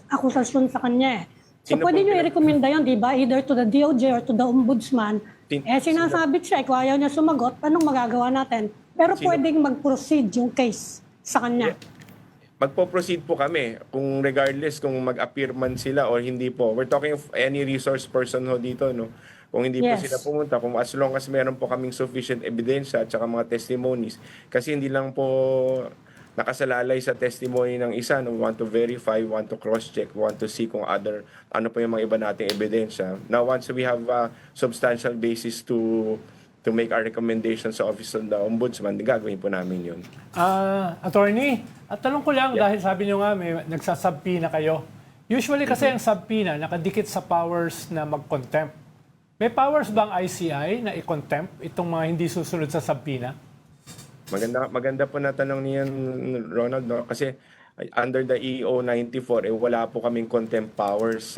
akusasyon sa kanya So pwede nyo i-recommenda yun, di ba? Either to the DOJ or to the Ombudsman. Sinasabi siya, kung ayaw niya sumagot, anong magagawa natin? Pero pwedeng mag-proceed yung case sa kanya. Magpo-proceed po kami kung regardless kung mag-appear man sila or hindi po. We're talking of any resource person ho dito, no? Kung hindi po sila pumunta, kung as long as meron po kaming sufficient evidence at saka mga testimonies. Kasi hindi lang po nakasalalay sa testimony ng isa. No? We want to verify, we want to cross-check, we want to see kung ano po yung mga iba nating ebidensya. Now, once we have a substantial basis to make our recommendations sa Office of the Ombudsman, gagawin po namin yun. Attorney, at tanong ko lang dahil sabi nyo nga may nagsasubpoena kayo. Usually kasi ang subpoena nakadikit sa powers na mag-contempt. May powers bang ICI na i-contempt itong mga hindi susunod sa subpoena? Maganda po na tanong niyan, Ronald, no? Kasi under the EO 94, wala po kaming contempt powers.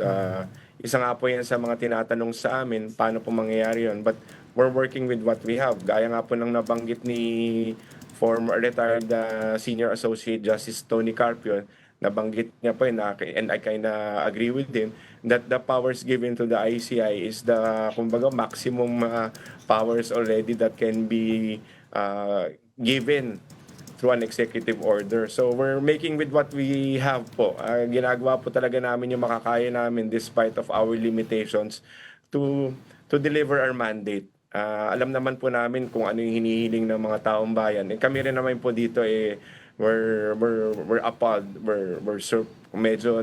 isa nga po yan sa mga tinatanong sa amin, paano po mangyayari yun. But we're working with what we have. Gaya nga po ng nabanggit ni former retired Senior Associate Justice Tony Carpio, nabanggit niya po yun, and I kind of agree with him, that the powers given to the ICI is the, kumbaga, maximum powers already that can be given through an executive order. So we're making with what we have po. Ginagawa po talaga namin yung makakaya namin despite of our limitations to deliver our mandate. Alam naman po namin kung ano yung hinihiling ng mga taong bayan. Kami rin naman po dito we're appalled, medyo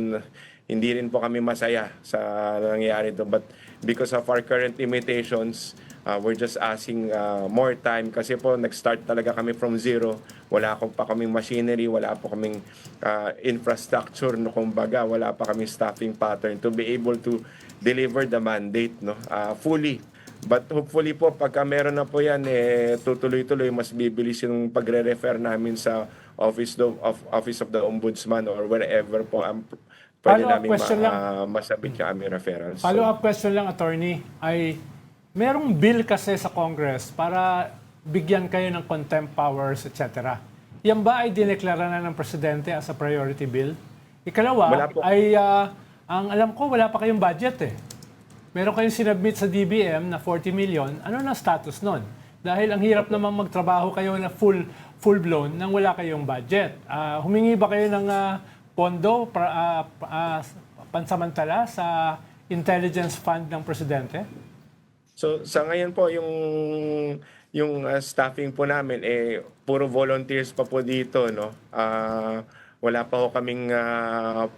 hindi rin po kami masaya sa nangyayari to, but because of our current limitations, we're just asking more time kasi po nag-start talaga kami from zero. Wala pa kaming machinery, wala pa kaming infrastructure, no, kumbaga, wala pa kaming staffing pattern to be able to deliver the mandate, no, fully. But hopefully po, pagka meron na po yan, tutuloy-tuloy, mas bibilis yung pagre-refer namin sa Office of the Ombudsman or wherever po pwede namin masabit yung aming referrals. Follow-up question lang, attorney, ay merong bill kasi sa Congress para bigyan kayo ng contempt powers, etc. Yan ba ay dineklara na ng Presidente as a priority bill? Ikalawa, ay ang alam ko, wala pa kayong budget eh. Meron kayong sinubmit sa DBM na 40 million. Ano na status nun? Dahil ang hirap namang magtrabaho kayo na full-blown nang wala kayong budget. Humingi ba kayo ng pondo pansamantala sa intelligence fund ng Presidente? So sa ngayon po yung staffing po namin puro volunteers pa po dito, no. Wala pa ho kaming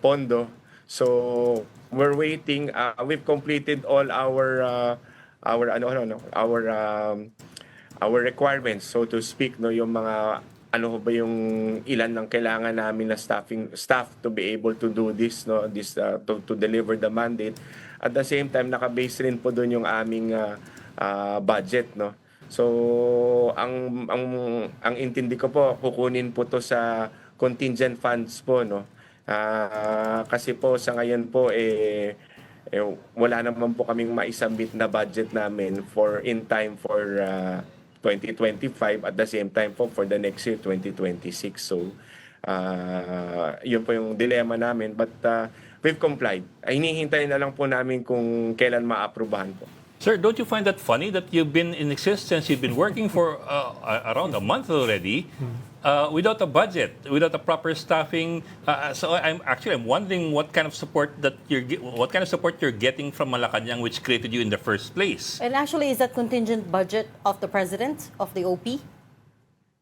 pondo. So we're waiting. We've completed all our requirements, so to speak, no, yung mga ano ba yung ilan ng kailangan namin na staff to be able to do this, no, to deliver the mandate. At the same time, naka-base rin po doon yung aming budget, no. So ang intindi ko po, kukunin po to sa contingent funds po, no. Kasi po sa ngayon po wala naman po kaming maisambit na budget namin in time for 2025, at the same time po for the next year 2026. So yun po yung dilemma namin, but we've complied. Hinihintay na lang po namin kung kailan maaprubahan po. Sir, don't you find that funny that you've been in existence, you've been working for around a month already, without a budget, without a proper staffing? So I'm wondering what kind of support you're getting from Malacanang, which created you in the first place. And actually, is that contingent budget of the President, of the OP?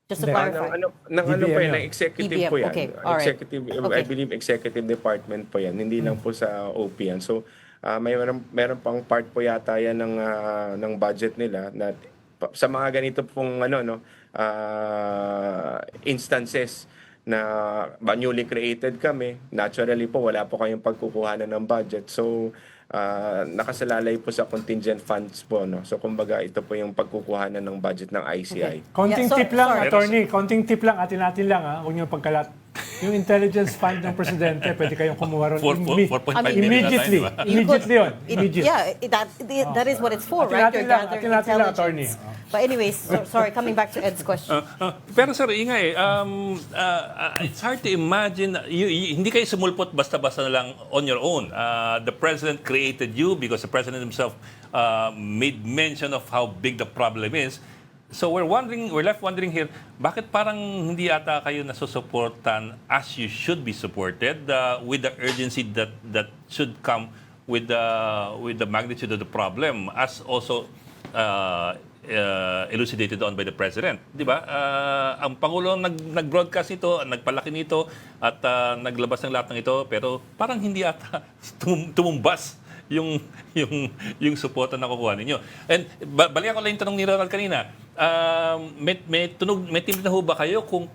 Just to clarify. Ng executive DBM, po yan. okay, all right. Executive, I believe executive department po yan. Hindi lang po sa OP yan. So meron pang part po yata yan ng budget nila na sa mga ganito pong instances na newly created kami. Naturally po wala po kayong pagkukuhanan ng budget. So nakasalalay po sa contingent funds po, no. So kumbaga ito po yung pagkukuhanan ng budget ng ICI. Okay. Konting Yeah, tip lang, sorry. attorney. Konting tip lang, atin lang ha. Huwag niyo pagkalat. Yung intelligence fund ng Presidente, pwede kayong kumuha ron 4.5 million immediately. na tayo, diba? Immediately yun. Immediate. That is what it's for, right? You're gathering Atin lang, attorney. intelligence. But anyways, sorry, coming back to Ed's question. Pero sir, ingay, it's hard to imagine, hindi kayo sumulpot basta-basta na lang on your own. The President created you because the President himself made mention of how big the problem is. So we're left wondering here, bakit parang hindi ata kayo nasusuportan as you should be supported with the urgency that should come with the magnitude of the problem, as also elucidated on by the President. Di ba? Ang Pangulo nag-broadcast nito, nagpalaki nito, at naglabas ng lahat ng ito, pero parang hindi ata tumumbas yung suporta na kukuha ninyo. And balikan ko lang yung tanong ni Ronald kanina. May timid na ho ba kayo kung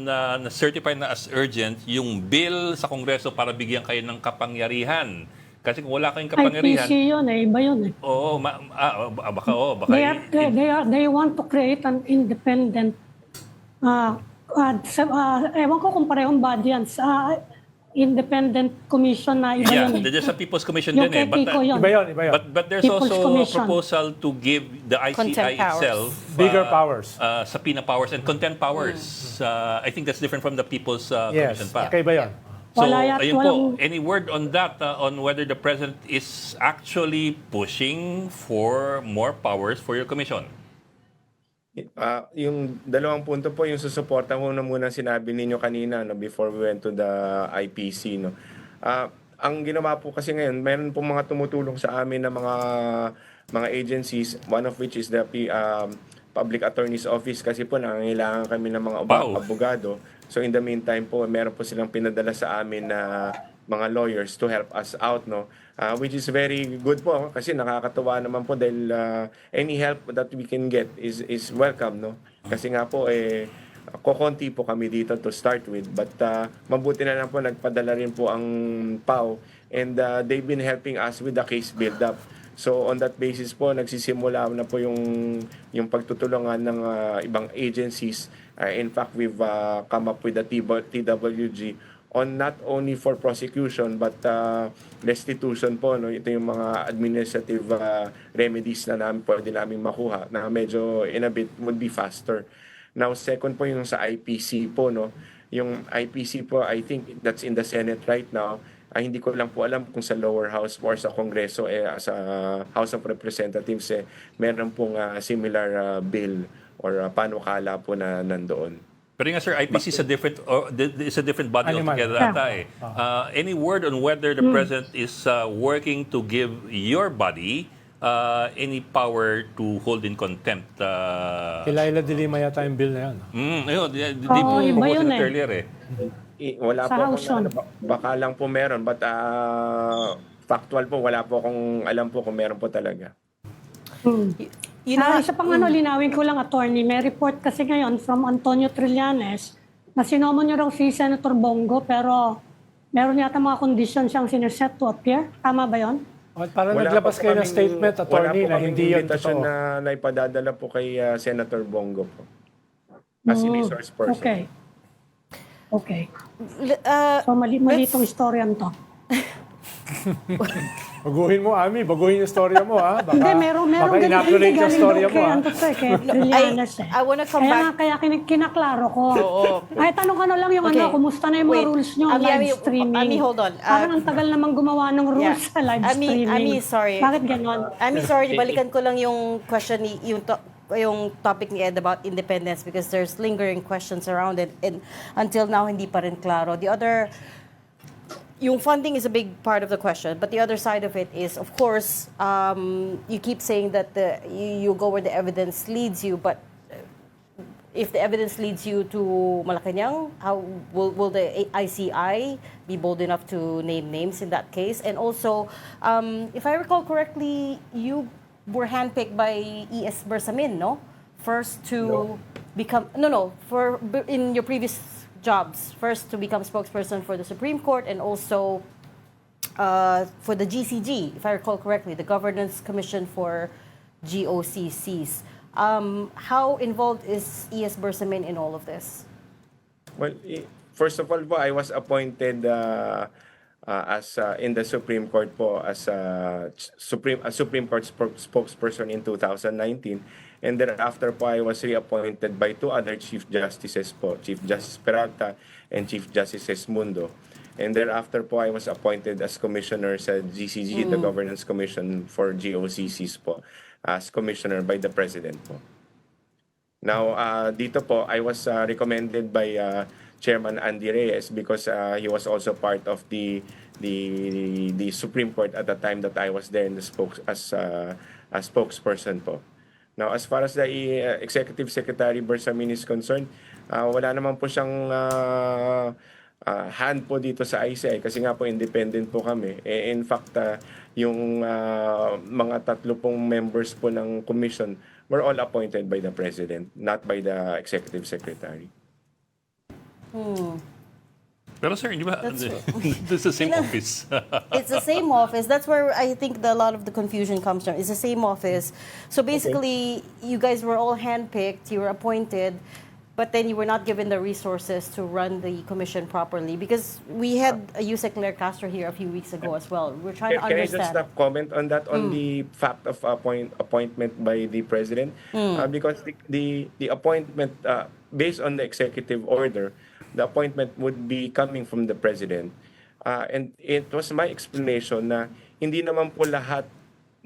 na-certify na as urgent yung bill sa Kongreso para bigyan kayo ng kapangyarihan? Kasi kung wala kayong kapangyarihan... IPC yun iba yun eh. Oo, baka. They want to create an independent, ewan ko kung parehong body yan. independent commission na iba Yeah, yun. there's a People's Commission Yung din eh. kay Kiko yun. Iba yun, iba yun. But there's People's also Commission. a proposal to give the ICI Contempt powers. itself Bigger powers. subpoena powers and contempt powers. I think that's different from the People's Yes, Commission pa. okay ba yun? So, Wala yat- ayun po, walang- any word on that, on whether the President is actually pushing for more powers for your commission? Yung dalawang punto po, yung susuporta mo na muna sinabi ninyo kanina no, before we went to the IPC. No. Ang ginawa po kasi ngayon, meron po mga tumutulong sa amin na mga agencies, one of which is the Public Attorney's Office kasi po nangangailangan kami ng mga Wow. abogado. So in the meantime po, meron po silang pinadala sa amin na mga lawyers to help us out, no? Which is very good po kasi nakakatuwa naman po dahil any help that we can get is welcome, no? Kasi nga po kokonti po kami dito to start with, but mabuti na lang po nagpadala rin po ang PAO and they've been helping us with the case build up. So on that basis po nagsisimula na po yung pagtutulungan ng ibang agencies. In fact, we've come up with the TWG on not only for prosecution but restitution po, no. Ito yung mga administrative remedies na pwede namin makuha na medyo in a bit would be faster. Now second po yung sa IPC po, no. Yung IPC po, I think that's in the Senate right now. Hindi ko lang po alam kung sa lower house or sa Kongreso sa House of Representatives meron pong similar bill or panukala po na nandoon. Pero nga sir, IPC is a different body Animal. altogether ata eh. Any word on whether the President is working to give your body any power to hold in contempt? Kailaila Dilima yata yung bill na yun. Ayun, di Oo, iba promoted yun it eh. earlier eh. Wala Sa po House akong, yun. baka lang po meron, but factual po, wala po akong alam po kung meron po talaga. Isa pang linawin ko lang, attorney, may report kasi ngayon from Antonio Trillanes na sinomo niyo raw si Senator Bongo pero meron yata mga conditions siyang sineset to appear. Tama ba yon? Parang naglabas kayo ng statement, attorney, na hindi yun invitation totoo. na ipadadala po kay Senator Bongo po. As a resource person. Okay. Uh, So mali itong istoryan to. Baguhin mo, Ami. Baguhin yung storya mo, ha? Baka, Hindi, meron baka ganun. inaccurate yung storya mo, Kaya ha? ano to kay Trillanes eh. I wanna come Kaya back. kinaklaro ko. Ay, tanong ano lang yung Okay. kumusta na yung mga Wait. rules nyo, Ami, live Ami, streaming. Ami, hold on. Parang ang tagal namang gumawa ng rules sa live streaming. Ami, sorry. Bakit ganon? Ami, sorry. Balikan ko lang yung question yung topic ni Ed about independence because there's lingering questions around it and until now hindi pa rin klaro. The other, yung funding is a big part of the question, but the other side of it is, of course, you keep saying that you go where the evidence leads you, but if the evidence leads you to Malacanang, how will the ICI be bold enough to name names in that case? And also, if I recall correctly, you were handpicked by E.S. Bersamin, no? First to become in your previous jobs, first to become spokesperson for the Supreme Court and also for the GCG, if I recall correctly, the Governance Commission for GOCCs. How involved is E.S. Bersamin in all of this? Well, first of all po, I was appointed as in the Supreme Court po as Supreme Court spokesperson in 2019, and thereafter po I was reappointed by two other Chief Justices po, Chief Justice Peralta and Chief Justice Mundo. And thereafter po I was appointed as commissioner sa GCG, the Governance Commission for GOCCs po, as commissioner by the President po. Now, dito po I was recommended by Chairman Andy Reyes because he was also part of the Supreme Court at the time that I was there in the spokesperson po. Now, as far as the Executive Secretary Bersamin is concerned, wala naman po siyang hand po dito sa ICI kasi nga po independent po kami. In fact, yung mga tatlo pong members po ng commission were all appointed by the President, not by the Executive Secretary. Pero sir, di ba, this is the same office. It's the same office. That's where I think a lot of the confusion comes from. It's the same office. So basically, you guys were all handpicked. You were appointed. but then you were not given the resources to run the commission properly? Because we had a Yusek Claire Castro here a few weeks ago as well. We're trying to Can I just understand. comment on that, on the fact of appointment by the president? Because the appointment, based on the executive order, the appointment would be coming from the president. And it was my explanation na hindi naman po lahat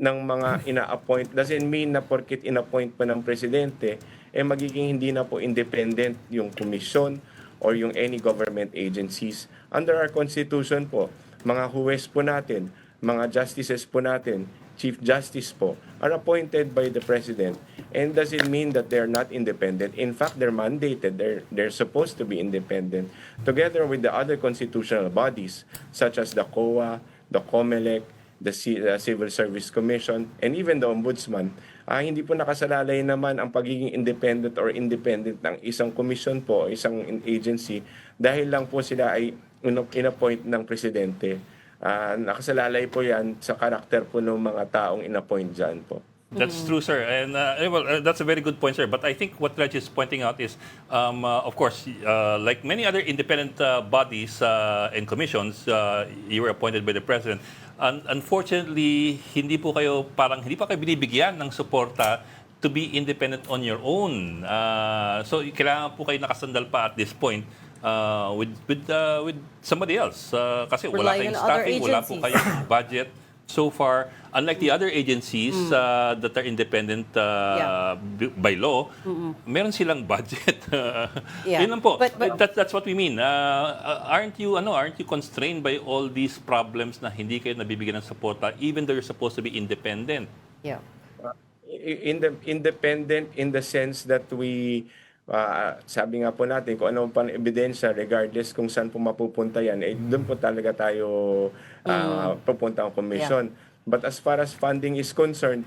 ng mga ina-appoint, doesn't mean na porket in-appoint pa ng presidente, magiging hindi na po independent yung komisyon or yung any government agencies. Under our constitution po, mga huwes po natin, mga justices po natin, chief justice po, are appointed by the president, and doesn't mean that they're not independent. In fact, they're mandated, they're supposed to be independent, together with the other constitutional bodies, such as the COA, the COMELEC, the Civil Service Commission, and even the Ombudsman. Hindi po nakasalalay naman ang pagiging independent ng isang commission po, isang agency, dahil lang po sila ay in-appoint ng presidente. Nakasalalay po yan sa karakter po ng mga taong in-appoint dyan po. That's true, sir. And that's a very good point, sir. But I think what Reg is pointing out is, of course, like many other independent bodies and commissions, you were appointed by the president. Unfortunately, hindi pa kayo binibigyan ng suporta to be independent on your own. So kailangan po kayo nakasandal pa at this point with somebody else. Kasi wala Relying kayong on other staffing, wala po agencies. kayong budget. So far, unlike the other agencies that are independent by law, meron silang budget. Yeah. Yun lang po. But That's what we mean. Aren't you constrained by all these problems na hindi kayo nabibigyan ng suporta even though you're supposed to be independent? yeah. Independent in the sense that we, sabi nga po natin, kung ano pang ebidensya, regardless kung saan po mapupunta yan, doon po talaga tayo pupunta ang commission. But as far as funding is concerned,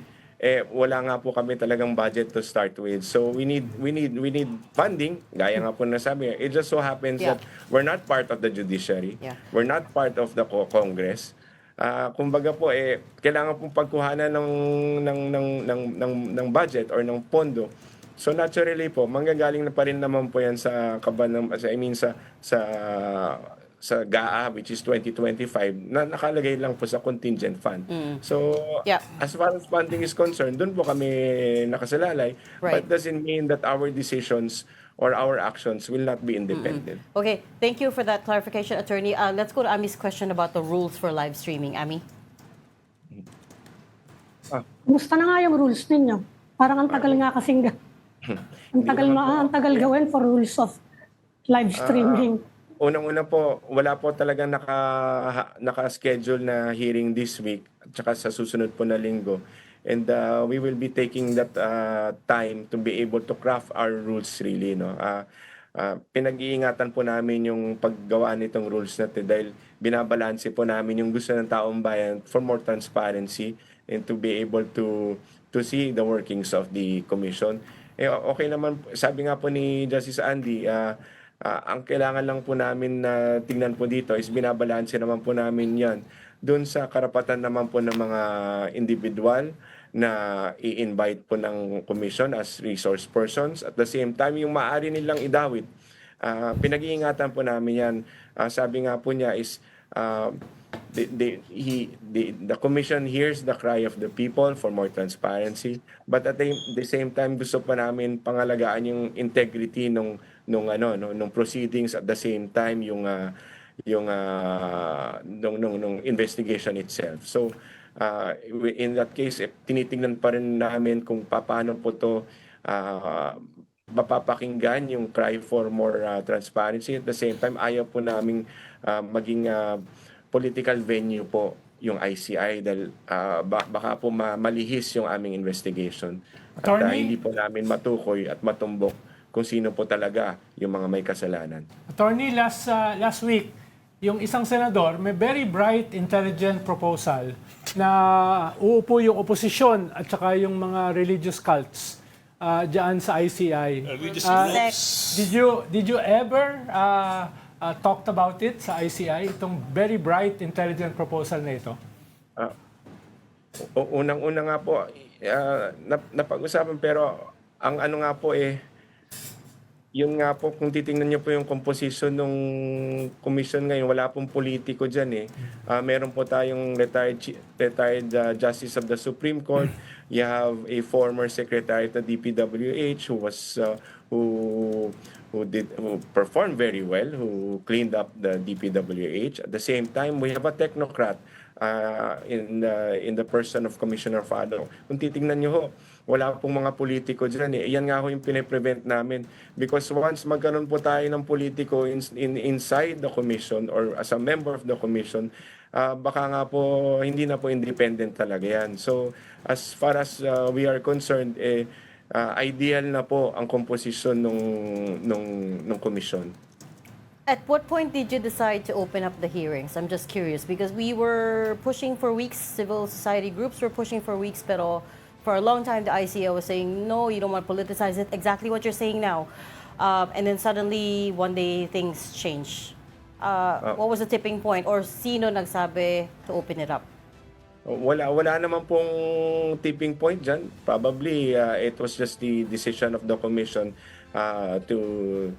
wala nga po kami talagang budget to start with. So we need funding, gaya nga po na sabi. It just so happens that we're not part of the judiciary. Yeah. We're not part of the Congress. Kumbaga po kailangan pong pagkuhanan ng budget or ng pondo. So naturally po, manggagaling na pa rin naman po yan sa sa GAA, which is 2025, na nakalagay lang po sa contingent fund. So as far as funding is concerned, doon po kami nakasalalay. Right. But doesn't mean that our decisions or our actions will not be independent. Okay, thank you for that clarification, Attorney. Let's go to Ami's question about the rules for live streaming. Ami? Kumusta na nga yung rules ninyo? Parang ang tagal nga kasing ang tagal gawin for rules of live streaming. Unang-una po, wala po talagang naka-schedule na hearing this week at saka sa susunod po na linggo. And we will be taking that time to be able to craft our rules really, no. Pinag-iingatan po namin yung paggawa nitong rules natin dahil binabalanse po namin yung gusto ng taong bayan for more transparency and to be able to see the workings of the commission. Okay naman, sabi nga po ni Justice Andy, ang kailangan lang po namin na tingnan po dito is binabalanse naman po namin yan doon sa karapatan naman po ng mga individual na i-invite po ng commission as resource persons. At the same time, yung maaari nilang idawit, pinag-iingatan po namin yan. Sabi nga po niya is, the commission hears the cry of the people for more transparency, but at the same time gusto pa namin pangalagaan yung integrity nung proceedings, at the same time yung investigation itself. So in that case, tinitingnan pa rin namin kung paano po to mapapakinggan yung cry for more transparency. At the same time, ayaw po namin maging political venue po yung ICI dahil baka po malihis yung aming investigation. At hindi po namin matukoy at matumbok kung sino po talaga yung mga may kasalanan. Attorney, last week, yung isang senador may very bright, intelligent proposal na uupo yung oposisyon at saka yung mga religious cults diyan sa ICI. Did you ever talked about it sa ICI, itong very bright, intelligent proposal na ito? Unang-una nga po, napag-usapan, pero ang ano nga po Yun nga po, kung titingnan niyo po yung composition ng commission ngayon, wala pong politiko dyan eh. Meron po tayong retired Justice of the Supreme Court. You have a former Secretary of the DPWH who was who performed very well, who cleaned up the DPWH. At the same time, we have a technocrat in the person of Commissioner Fado. Kung titingnan niyo ho, wala pong mga politiko dyan eh. Yan nga ho yung pine-prevent namin. Because once magkaroon po tayo ng politiko inside the commission or as a member of the commission, baka nga po hindi na po independent talaga yan. So as far as we are concerned, ideal na po ang composition ng commission. At what point did you decide to open up the hearings? I'm just curious because we were pushing for weeks, civil society groups were pushing for weeks, pero for a long time the ICI was saying, no, you don't want to politicize it, exactly what you're saying now. And then suddenly, one day, things change. What was the tipping point? Or sino nagsabi to open it up? Wala naman pong tipping point dyan. Probably, it was just the decision of the commission to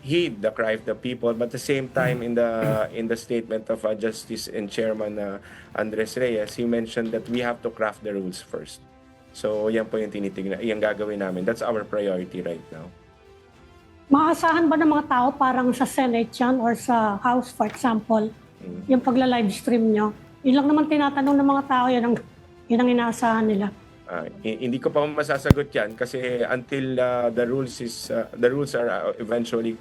heed the cry of the people, but at the same time in the statement of Justice and Chairman Andres Reyes, he mentioned that we have to craft the rules first. So yan po yung tinitingnan, yung gagawin namin. That's our priority right now. Maasahan ba ng mga tao parang sa Senate yan or sa House, for example, yung pagla-live stream nyo? Ilang naman tinatanong ng mga tao, yun ang inaasahan nila. Hindi ko pa masasagot yan kasi until the rules are eventually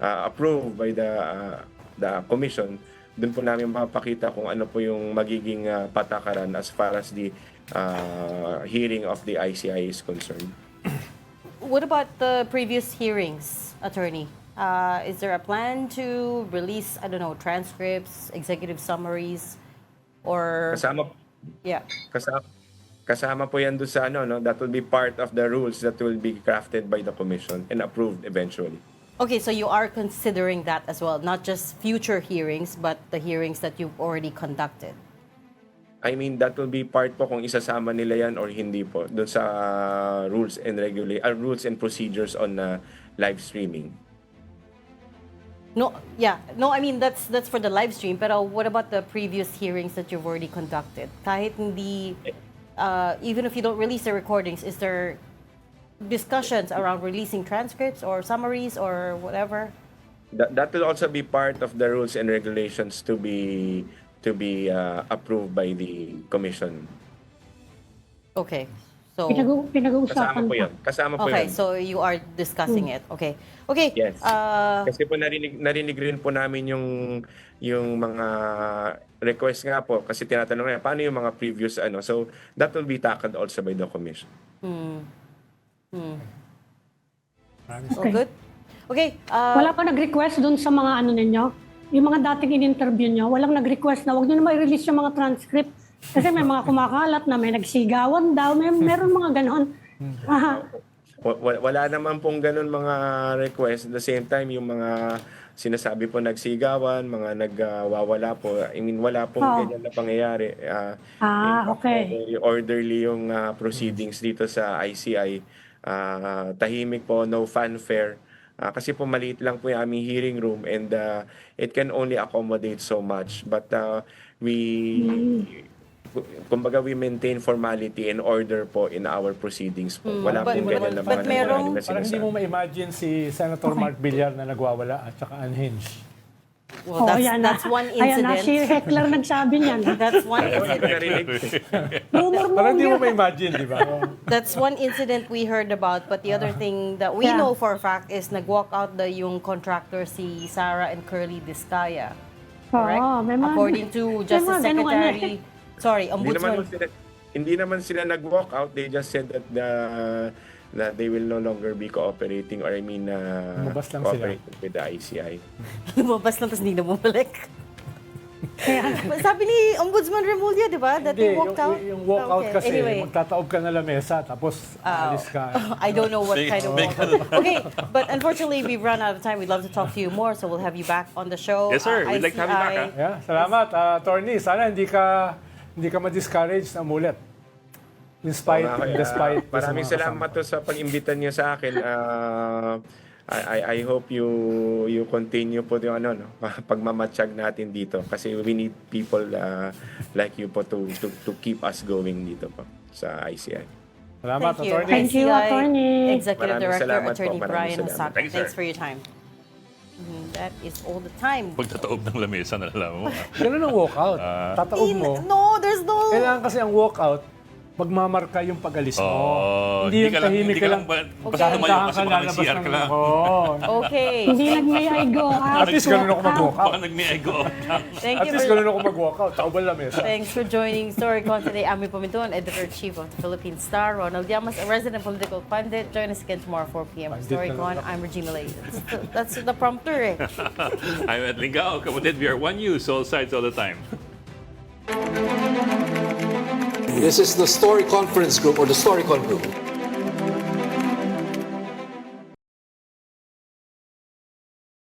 approved by the commission, dun po namin mapakita kung ano po yung magiging patakaran as far as the hearing of the ICI is concerned. What about the previous hearings, attorney? Is there a plan to release, I don't know, transcripts, executive summaries, or... Kasama po yan doon sa that will be part of the rules that will be crafted by the commission and approved eventually. Okay, so you are considering that as well, not just future hearings, but the hearings that you've already conducted. I mean, that will be part po kung isasama nila yan or hindi po doon sa rules and procedures on live streaming. No, I mean that's for the live stream. Pero what about the previous hearings that you've already conducted? Kahit hindi, even if you don't release the recordings, is there discussions around releasing transcripts or summaries or whatever? That will also be part of the rules and regulations to be approved by the commission. Okay. So Pinag-uusapan Kasama po okay, yun. so you are discussing it. Okay. Yes. Kasi po narinig rin po namin yung mga request nga po kasi tinatanong nga paano yung mga previous so that will be tackled also by the commission. So good. Okay. Wala pa nag-request doon sa mga ninyo? Yung mga dating in-interview nyo, walang nag-request na wag nyo na ma-release yung mga transcript. Kasi may mga kumakalat na may nagsigawan daw, meron mga ganon. Wala naman pong ganon mga request. At the same time, yung mga sinasabi po nagsigawan, mga nagwawala po. I mean, wala pong ganyan na pangyayari. Okay. Orderly yung proceedings dito sa ICI. Tahimik po, no fanfare. Kasi po maliit lang po yung aming hearing room and it can only accommodate so much. But kumbaga we maintain formality and order po in our proceedings po. Wala pong ganyan na mga nangyayari na Parang hindi mo ma-imagine si Senator Mark Villar na nagwawala at saka unhinged. Well, that's one incident. Ayan na, si Heckler nagsabi niyan. That's one incident. Parang hindi mo ma-imagine, di ba? That's one incident we heard about. But the other thing that we know for a fact is nag-walk out yung contractor si Sara and Curly Discaya. Correct? According to Justice Secretary, Ombudsman. Hindi naman sila nag-walk out. They just said that they will no longer be cooperating or cooperating with the ICI. Lumabas lang, tapos hindi na bumalik. Sabi ni Ombudsman Remulla, di ba? That they walked out? Yung walk out kasi, anyway. magtataob ka na lamesa, tapos alis ka. I don't know what kind of walk out. Okay, but unfortunately, we've run out of time. We'd love to talk to you more, so we'll have you back on the show. Yes, sir. We'd like to have you back. Yeah, salamat, attorney. Sana hindi ka ma-discourage na umulit. In spite, despite. Maraming salamat to sa pag-imbita niyo sa akin. I hope you continue po yung pagmamatsyag natin dito kasi we need people like you po to keep us going dito po sa ICI. Salamat, Thank you. Attorney. Thank you, ICI Attorney. Executive Maraming Director, salamat po. Attorney Maraming Brian salamat. Hosaka. Thank you, sir. Thanks for your time. That is all the time. Pagtataob ng lamesa, nalalaman mo. Ganun ang walkout. Tataob mo. No, there's no... Kailangan kasi ang walkout, magmamarka yung pag-alis mo. Oh, Hindi yung tahimik ka lang. Basta tumayo kasi baka may CR ka lang. Okay. Hindi nag-may I go out. At least ganun ako mag-walkout. Baka nag-may go out lang. Thank At you least for... ganun ako mag-walkout. Taob ang lamesa. Thanks for joining Storycon today. Ami Pominton, Editor-Chief of the Philippine Star. Ronald Llamas, a resident political pundit. Join us again tomorrow 4 p.m. for Storycon. I'm Regina Malay. That's the prompter eh. I'm Ed Lingao. Kapatid, we are one news, all sides all the time. This is the Story Conference Group or the Storycon Group.